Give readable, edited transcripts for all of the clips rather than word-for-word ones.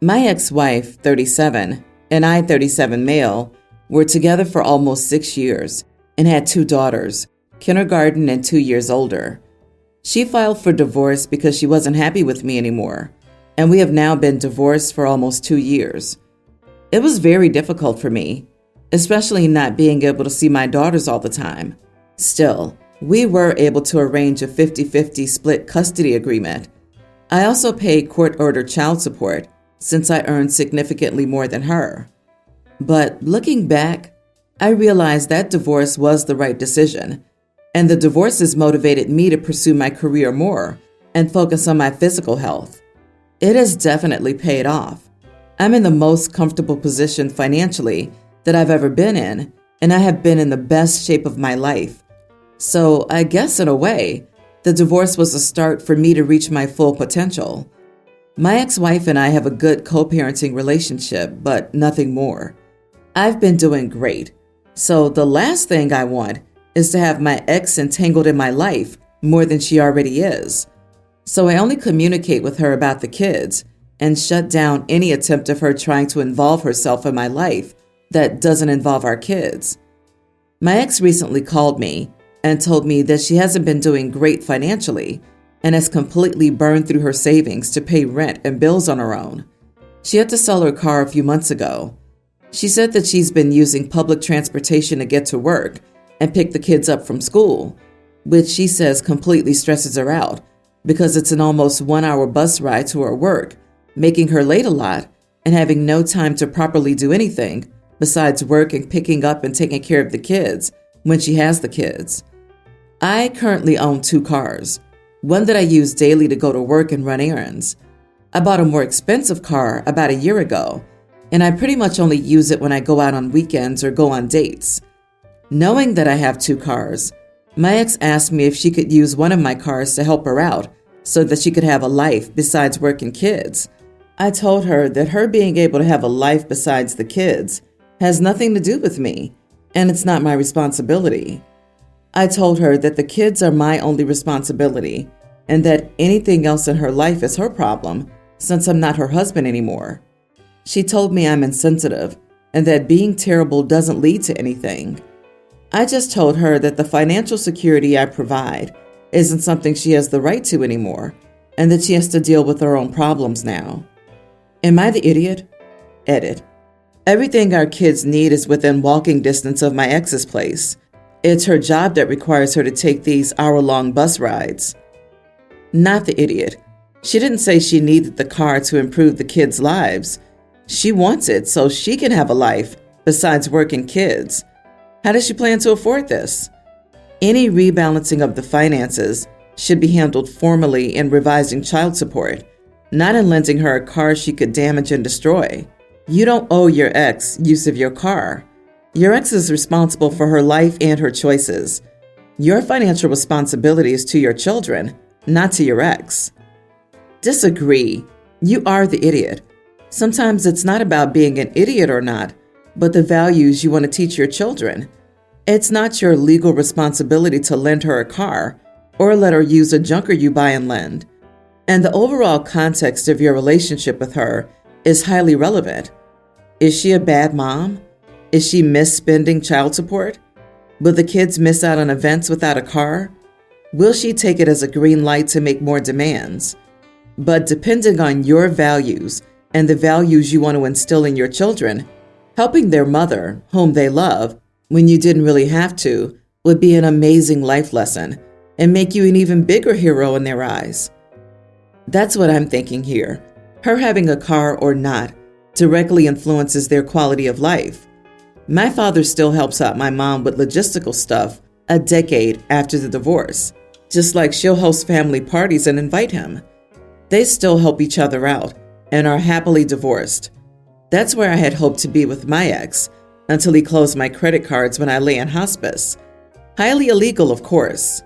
My ex-wife, 37, and I, 37 male, were together for almost 6 years and had 2 daughters, kindergarten and 2 years older. She filed for divorce because she wasn't happy with me anymore, and we have now been divorced for almost 2 years. It was very difficult for me, especially not being able to see my daughters all the time. Still, we were able to arrange a 50-50 split custody agreement. I also paid court-ordered child support since I earned significantly more than her. But looking back, I realized that divorce was the right decision, and the divorces motivated me to pursue my career more and focus on my physical health. It has definitely paid off. I'm in the most comfortable position financially that I've ever been in, and I have been in the best shape of my life. So I guess in a way, the divorce was a start for me to reach my full potential. My ex-wife and I have a good co-parenting relationship, but nothing more. I've been doing great. So the last thing I want is to have my ex entangled in my life more than she already is. So I only communicate with her about the kids and shut down any attempt of her trying to involve herself in my life that doesn't involve our kids. My ex recently called me and told me that she hasn't been doing great financially and has completely burned through her savings to pay rent and bills on her own. She had to sell her car a few months ago. She said that she's been using public transportation to get to work and pick the kids up from school, which she says completely stresses her out because it's an almost 1-hour bus ride to her work, making her late a lot and having no time to properly do anything besides work and picking up and taking care of the kids when she has the kids. I currently own 2 cars, one that I use daily to go to work and run errands. I bought a more expensive car about a year ago, and I pretty much only use it when I go out on weekends or go on dates. Knowing that I have 2 cars, my ex asked me if she could use one of my cars to help her out so that she could have a life besides work and kids. I told her that her being able to have a life besides the kids has nothing to do with me, and it's not my responsibility. I told her that the kids are my only responsibility and that anything else in her life is her problem since I'm not her husband anymore. She told me I'm insensitive and that being terrible doesn't lead to anything. I just told her that the financial security I provide isn't something she has the right to anymore and that she has to deal with her own problems now. Am I the idiot? Edit. Everything our kids need is within walking distance of my ex's place. It's her job that requires her to take these hour-long bus rides. Not the idiot. She didn't say she needed the car to improve the kids' lives. She wants it so she can have a life besides work and kids. How does she plan to afford this? Any rebalancing of the finances should be handled formally in revising child support, not in lending her a car she could damage and destroy. You don't owe your ex use of your car. Your ex is responsible for her life and her choices. Your financial responsibility is to your children, not to your ex. Disagree. You are the idiot. Sometimes it's not about being an idiot or not, but the values you want to teach your children. It's not your legal responsibility to lend her a car or let her use a junker you buy and lend. And the overall context of your relationship with her is highly relevant. Is she a bad mom? Is she misspending child support? Will the kids miss out on events without a car? Will she take it as a green light to make more demands? But depending on your values and the values you want to instill in your children, helping their mother, whom they love, when you didn't really have to, would be an amazing life lesson and make you an even bigger hero in their eyes. That's what I'm thinking here. Her having a car or not directly influences their quality of life. My father still helps out my mom with logistical stuff a decade after the divorce, just like she'll host family parties and invite him. They still help each other out and are happily divorced. That's where I had hoped to be with my ex until he closed my credit cards when I lay in hospice. Highly illegal, of course.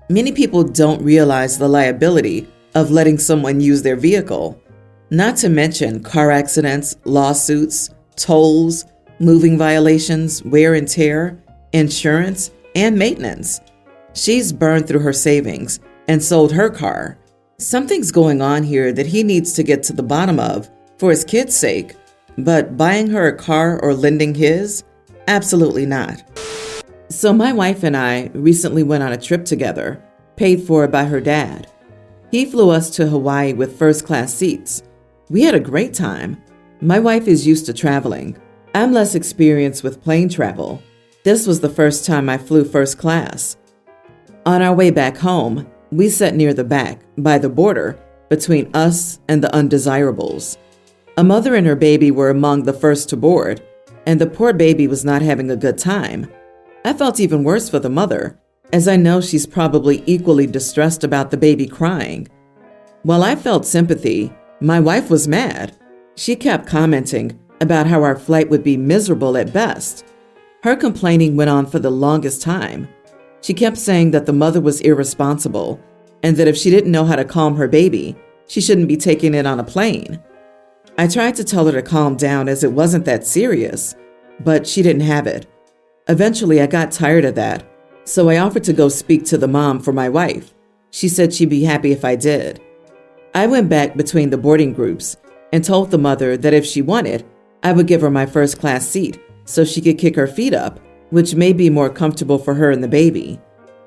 Many people don't realize the liability of letting someone use their vehicle, not to mention car accidents, lawsuits, tolls, moving violations, wear and tear, insurance, and maintenance. She's burned through her savings and sold her car. Something's going on here that he needs to get to the bottom of for his kid's sake, but buying her a car or lending his? Absolutely not. So my wife and I recently went on a trip together, paid for by her dad. He flew us to Hawaii with first-class seats. We had a great time. My wife is used to traveling. I'm less experienced with plane travel. This was the first time I flew first class. On our way back home, we sat near the back, by the border, between us and the undesirables. A mother and her baby were among the first to board, and the poor baby was not having a good time. I felt even worse for the mother, as I know she's probably equally distressed about the baby crying. While I felt sympathy, my wife was mad. She kept commenting about how our flight would be miserable at best. Her complaining went on for the longest time. She kept saying that the mother was irresponsible and that if she didn't know how to calm her baby, she shouldn't be taking it on a plane. I tried to tell her to calm down as it wasn't that serious, but she didn't have it. Eventually, I got tired of that, so I offered to go speak to the mom for my wife. She said she'd be happy if I did. I went back between the boarding groups and told the mother that if she wanted, I would give her my first-class seat so she could kick her feet up, which may be more comfortable for her and the baby.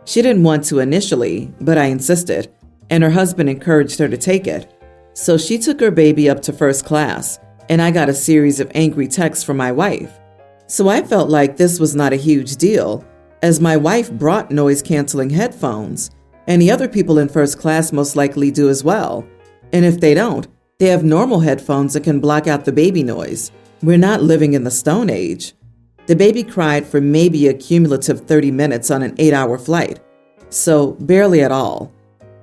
She didn't want to initially, but I insisted, and her husband encouraged her to take it. So she took her baby up to first class, and I got a series of angry texts from my wife. So I felt like this was not a huge deal, as my wife brought noise-canceling headphones, and the other people in first class most likely do as well. And if they don't, they have normal headphones that can block out the baby noise. We're not living in the Stone Age. The baby cried for maybe a cumulative 30 minutes on an 8-hour flight, so barely at all.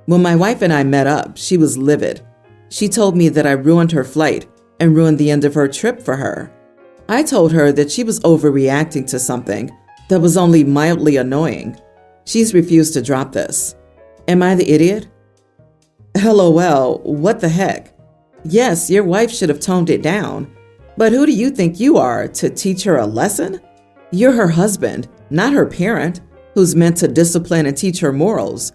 When my wife and I met up, she was livid. She told me that I ruined her flight and ruined the end of her trip for her. I told her that she was overreacting to something that was only mildly annoying. She's refused to drop this. Am I the idiot? LOL, what the heck? Yes, your wife should have toned it down. But who do you think you are to teach her a lesson? You're her husband, not her parent, who's meant to discipline and teach her morals.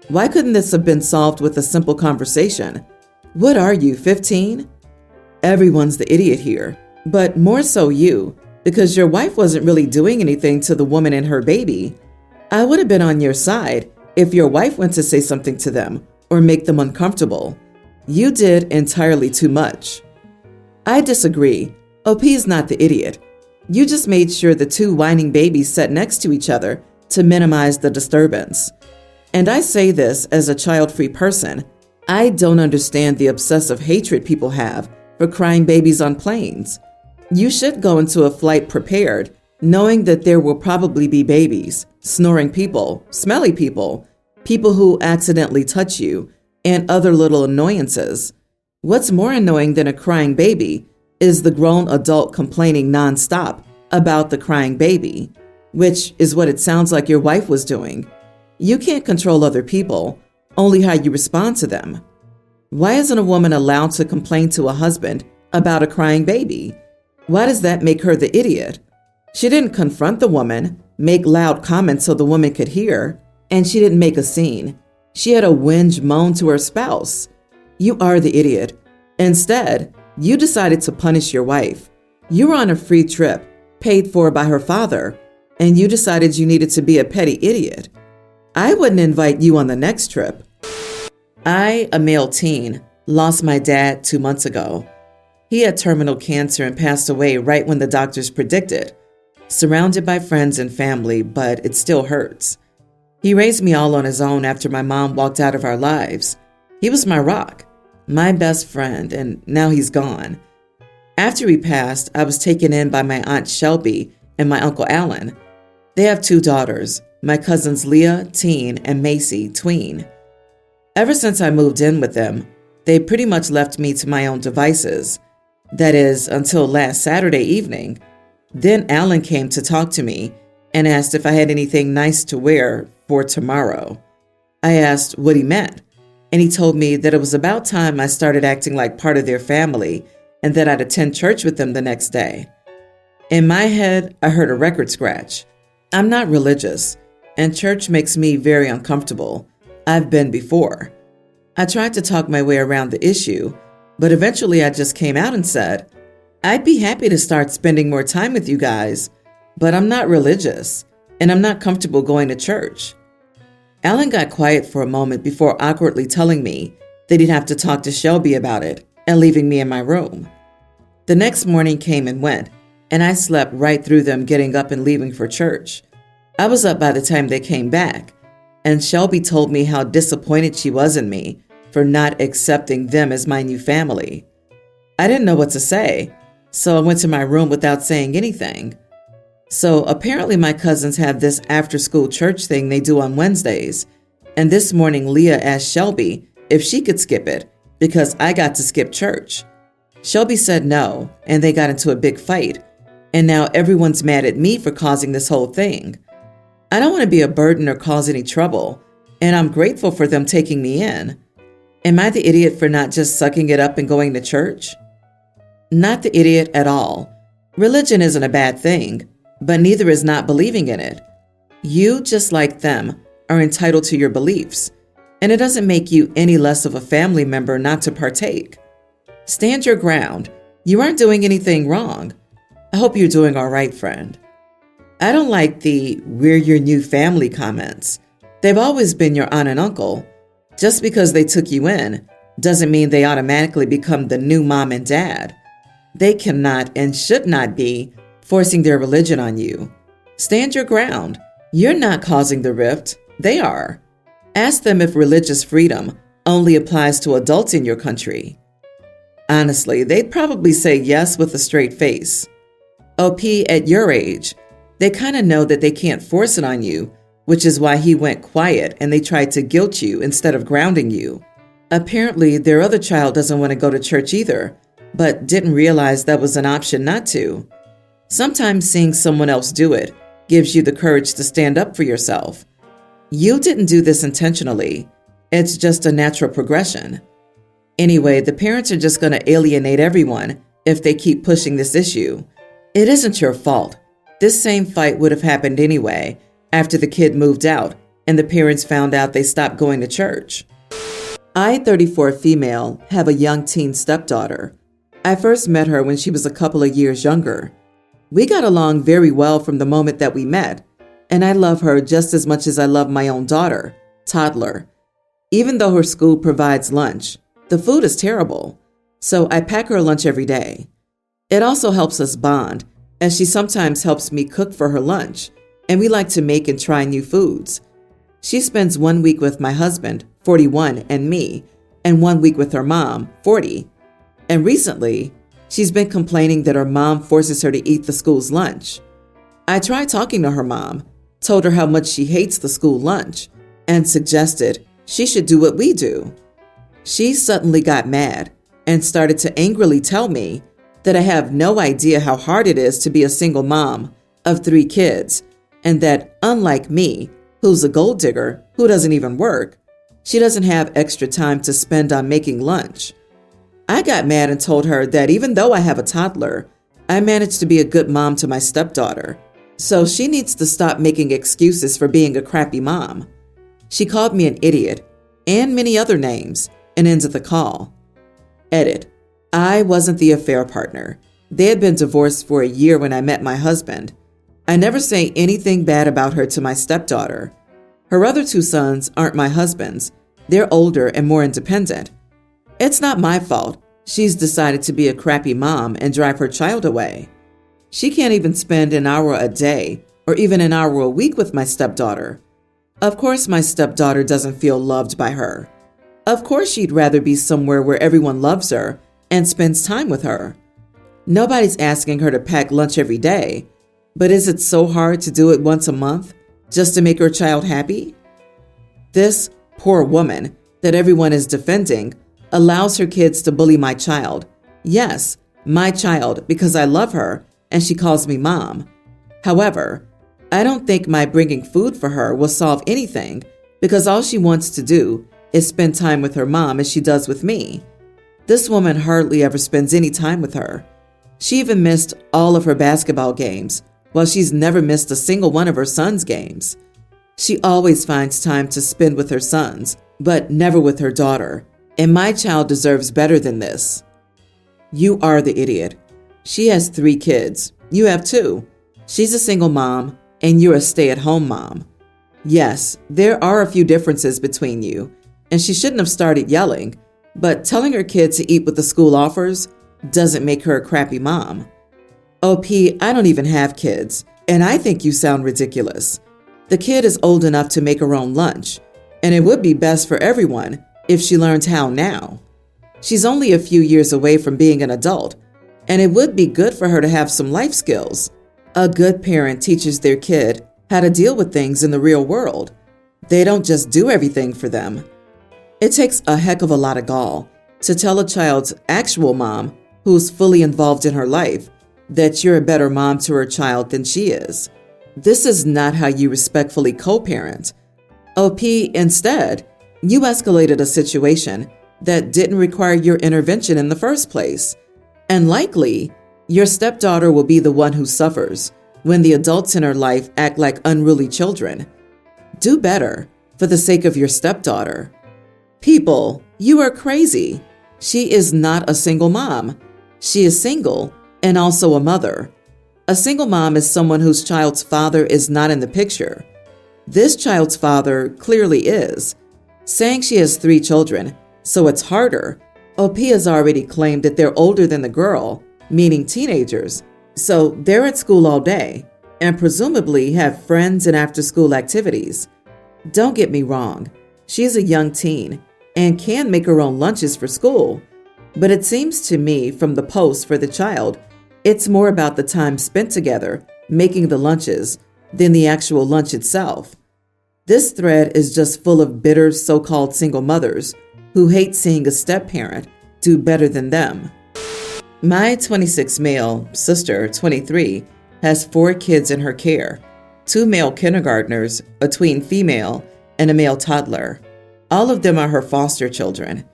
Why couldn't this have been solved with a simple conversation? What are you, 15? Everyone's the idiot here, but more so you, because your wife wasn't really doing anything to the woman and her baby. I would have been on your side if your wife went to say something to them or make them uncomfortable. You did entirely too much. I disagree. OP's not the idiot. You just made sure the two whining babies sat next to each other to minimize the disturbance. And I say this as a child-free person. I don't understand the obsessive hatred people have for crying babies on planes. You should go into a flight prepared, knowing that there will probably be babies, snoring people, smelly people, people who accidentally touch you, and other little annoyances. What's more annoying than a crying baby is the grown adult complaining nonstop about the crying baby, which is what it sounds like your wife was doing. You can't control other people, only how you respond to them. Why isn't a woman allowed to complain to a husband about a crying baby? Why does that make her the idiot? She didn't confront the woman, make loud comments so the woman could hear, and she didn't make a scene. She had a whinge moan to her spouse. You are the idiot. Instead, you decided to punish your wife. You were on a free trip, paid for by her father, and you decided you needed to be a petty idiot. I wouldn't invite you on the next trip. I, a male teen, lost my dad 2 months ago. He had terminal cancer and passed away right when the doctors predicted. Surrounded by friends and family, but it still hurts. He raised me all on his own after my mom walked out of our lives. He was my rock, my best friend, and now he's gone. After he passed, I was taken in by my Aunt Shelby and my Uncle Alan. They have 2 daughters, my cousins Leah, teen, and Macy, tween. Ever since I moved in with them, they pretty much left me to my own devices. That is, until last Saturday evening. Then Alan came to talk to me and asked if I had anything nice to wear for tomorrow. I asked what he meant, and he told me that it was about time I started acting like part of their family and that I'd attend church with them the next day. In my head, I heard a record scratch. I'm not religious, and church makes me very uncomfortable. I've been before. I tried to talk my way around the issue, But eventually I just came out and said, I'd be happy to start spending more time with you guys, but I'm not religious, and I'm not comfortable going to church. Alan got quiet for a moment before awkwardly telling me that he'd have to talk to Shelby about it and leaving me in my room. The next morning came and went, and I slept right through them getting up and leaving for church. I was up by the time they came back, and Shelby told me how disappointed she was in me for not accepting them as my new family. I didn't know what to say, so I went to my room without saying anything. So apparently my cousins have this after-school church thing they do on Wednesdays, and this morning Leah asked Shelby if she could skip it because I got to skip church. Shelby said no, and they got into a big fight, and now everyone's mad at me for causing this whole thing. I don't want to be a burden or cause any trouble, and I'm grateful for them taking me in. Am I the idiot for not just sucking it up and going to church? Not the idiot at all. Religion isn't a bad thing, but neither is not believing in it. You, just like them, are entitled to your beliefs, and it doesn't make you any less of a family member not to partake. Stand your ground. You aren't doing anything wrong. I hope you're doing all right, friend. I don't like the "we're your new family" comments. They've always been your aunt and uncle. Just because they took you in doesn't mean they automatically become the new mom and dad. They cannot and should not be forcing their religion on you. Stand your ground. You're not causing the rift. They are. Ask them if religious freedom only applies to adults in your country. Honestly, they'd probably say yes with a straight face. OP, at your age, they kind of know that they can't force it on you, which is why he went quiet and they tried to guilt you instead of grounding you. Apparently, their other child doesn't want to go to church either, but didn't realize that was an option not to. Sometimes seeing someone else do it gives you the courage to stand up for yourself. You didn't do this intentionally. It's just a natural progression. Anyway, the parents are just going to alienate everyone if they keep pushing this issue. It isn't your fault. This same fight would have happened anyway after the kid moved out and the parents found out they stopped going to church. I, 34 female, have a young teen stepdaughter. I first met her when she was a couple of years younger. We got along very well from the moment that we met, and I love her just as much as I love my own daughter, toddler. Even though her school provides lunch, the food is terrible, so I pack her lunch every day. It also helps us bond, as she sometimes helps me cook for her lunch, and we like to make and try new foods. She spends 1 week with my husband, 41, and me, and 1 week with her mom, 40. And recently, she's been complaining that her mom forces her to eat the school's lunch. I tried talking to her mom, told her how much she hates the school lunch, and suggested she should do what we do. She suddenly got mad and started to angrily tell me that I have no idea how hard it is to be a single mom of 3 kids, and that unlike me, who's a gold digger who doesn't even work, she doesn't have extra time to spend on making lunch. I got mad and told her that even though I have a toddler, I managed to be a good mom to my stepdaughter, so she needs to stop making excuses for being a crappy mom. She called me an idiot and many other names and ended the call. Edit. I wasn't the affair partner. They had been divorced for a year when I met my husband. I never say anything bad about her to my stepdaughter. Her other 2 sons aren't my husband's. They're older and more independent. It's not my fault. She's decided to be a crappy mom and drive her child away. She can't even spend an hour a day or even an hour a week with my stepdaughter. Of course, my stepdaughter doesn't feel loved by her. Of course, she'd rather be somewhere where everyone loves her and spends time with her. Nobody's asking her to pack lunch every day, but is it so hard to do it once a month just to make her child happy? This poor woman that everyone is defending allows her kids to bully my child. Yes, my child, because I love her and she calls me mom. However, I don't think my bringing food for her will solve anything because all she wants to do is spend time with her mom as she does with me. This woman hardly ever spends any time with her. She even missed all of her basketball games, while she's never missed a single one of her son's games. She always finds time to spend with her sons, but never with her daughter. And my child deserves better than this. You are the idiot. She has 3 kids. You have 2. She's a single mom, and you're a stay-at-home mom. Yes, there are a few differences between you, and she shouldn't have started yelling, but telling her kid to eat what the school offers doesn't make her a crappy mom. OP, I don't even have kids, and I think you sound ridiculous. The kid is old enough to make her own lunch, and it would be best for everyone if she learned how now. She's only a few years away from being an adult, and it would be good for her to have some life skills. A good parent teaches their kid how to deal with things in the real world. They don't just do everything for them. It takes a heck of a lot of gall to tell a child's actual mom, who's fully involved in her life, that you're a better mom to her child than she is. This is not how you respectfully co-parent. OP, instead, you escalated a situation that didn't require your intervention in the first place. And likely, your stepdaughter will be the one who suffers when the adults in her life act like unruly children. Do better for the sake of your stepdaughter. People, you are crazy. She is not a single mom. She is single and also a mother. A single mom is someone whose child's father is not in the picture. This child's father clearly is. Saying she has 3 children, so it's harder. OP has already claimed that they're older than the girl, meaning teenagers, so they're at school all day and presumably have friends and after-school activities. Don't get me wrong, she's a young teen and can make her own lunches for school, but it seems to me from the post for the child, it's more about the time spent together making the lunches than the actual lunch itself. This thread is just full of bitter so-called single mothers who hate seeing a step-parent do better than them. My 26 male sister, 23, has 4 kids in her care, 2 male kindergartners, a tween female, and a male toddler. All of them are her foster children.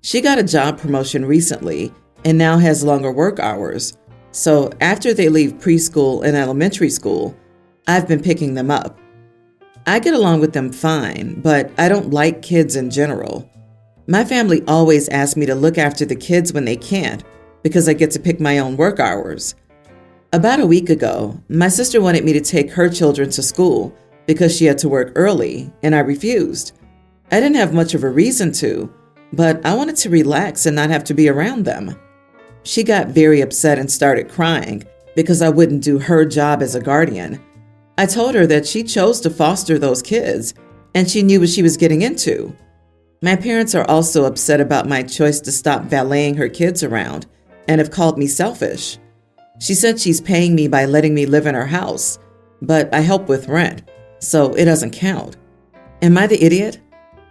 She got a job promotion recently and now has longer work hours. So after they leave preschool and elementary school, I've been picking them up. I get along with them fine, but I don't like kids in general. My family always asks me to look after the kids when they can't because I get to pick my own work hours. About a week ago, my sister wanted me to take her children to school because she had to work early, and I refused. I didn't have much of a reason to, but I wanted to relax and not have to be around them. She got very upset and started crying because I wouldn't do her job as a guardian. I told her that she chose to foster those kids and she knew what she was getting into. My parents are also upset about my choice to stop valeting her kids around and have called me selfish. She said she's paying me by letting me live in her house, but I help with rent, so it doesn't count. Am I the idiot?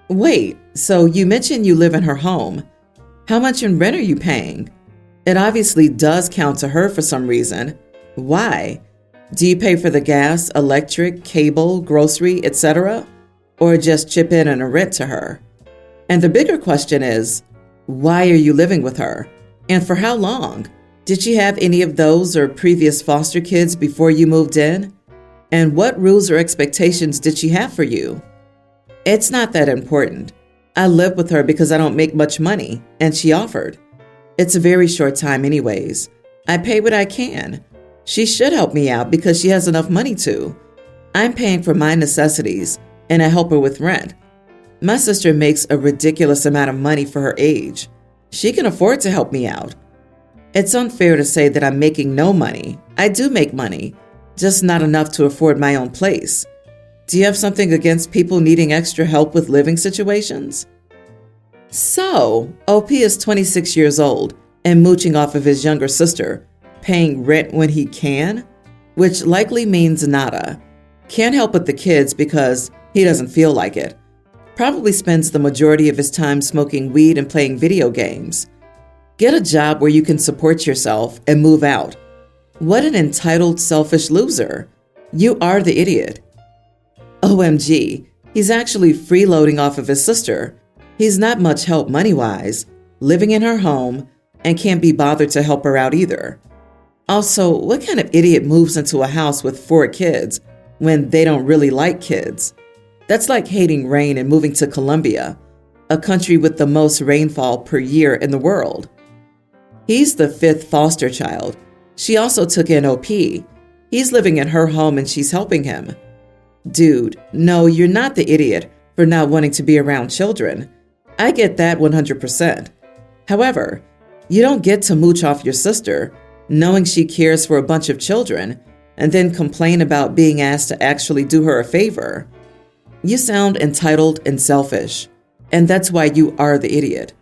Wait, so you mentioned you live in her home. How much in rent are you paying? It obviously does count to her for some reason. Why? Do you pay for the gas, electric, cable, grocery, etc.? Or just chip in on a rent to her? And the bigger question is, why are you living with her? And for how long? Did she have any of those or previous foster kids before you moved in? And what rules or expectations did she have for you? It's not that important. I live with her because I don't make much money, and she offered. It's a very short time anyways. I pay what I can. She should help me out because she has enough money to. I'm paying for my necessities, and I help her with rent. My sister makes a ridiculous amount of money for her age. She can afford to help me out. It's unfair to say that I'm making no money. I do make money, just not enough to afford my own place. Do you have something against people needing extra help with living situations? So, OP is 26 years old and mooching off of his younger sister, paying rent when he can, which likely means nada. Can't help with the kids because he doesn't feel like it. Probably spends the majority of his time smoking weed and playing video games. Get a job where you can support yourself and move out. What an entitled, selfish loser. You are the idiot. OMG, he's actually freeloading off of his sister. He's not much help money-wise, living in her home, and can't be bothered to help her out either. Also, what kind of idiot moves into a house with 4 kids when they don't really like kids? That's like hating rain and moving to Colombia, a country with the most rainfall per year in the world. He's the fifth foster child. She also took in OP. He's living in her home and she's helping him. Dude, no, you're not the idiot for not wanting to be around children. I get that 100%. However, you don't get to mooch off your sister, knowing she cares for a bunch of children, and then complain about being asked to actually do her a favor. You sound entitled and selfish, and that's why you are the idiot.